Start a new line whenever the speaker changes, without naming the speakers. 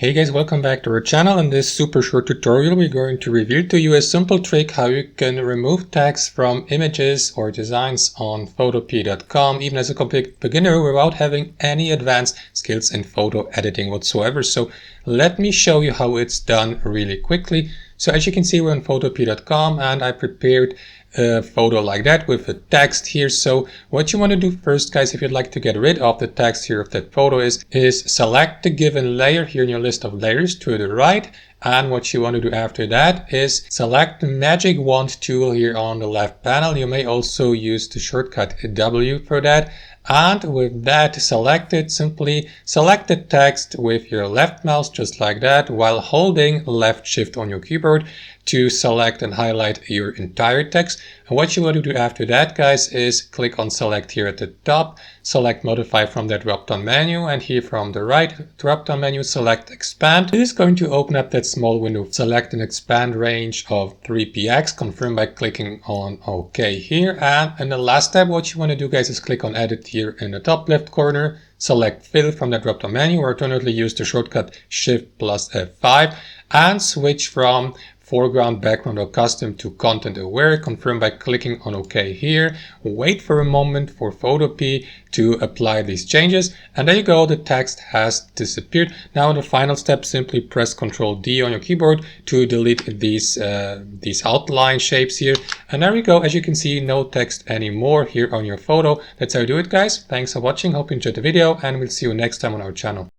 Hey guys, welcome back to our channel. In this super short tutorial, we're going to reveal to you a simple trick how you can remove text from images or designs on Photopea.com, even as a complete beginner, without having any advanced skills in photo editing whatsoever. So let me show you how it's done really quickly. So as you can see, we're on Photopea.com and I prepared a photo like that with the text here. So what you want to do first, guys, if you'd like to get rid of the text here of that photo is select the given layer here in your list of layers to the right. And what you want to do after that is select the magic wand tool here on the left panel. You may also use the shortcut W for that. And with that selected, simply select the text with your left mouse just like that, while holding left shift on your keyboard to select and highlight your entire text. And what you want to do after that, guys, is click on select here at the top, select modify from that drop down menu, and here from the right drop down menu select expand. This is going to open up that small window. Select an expand range of 3px, confirm by clicking on OK here. And in the last step, what you want to do, guys, is click on edit here in the top left corner, select fill from the drop down menu, or alternatively use the shortcut shift plus F5 and switch from foreground, background, or custom to content aware. Confirm by clicking on OK here. Wait for a moment for Photopea to apply these changes. And there you go, the text has disappeared. Now in the final step, simply press Ctrl D on your keyboard to delete these outline shapes here. And there we go. As you can see, no text anymore here on your photo. That's how you do it, guys. Thanks for watching. Hope you enjoyed the video, and we'll see you next time on our channel.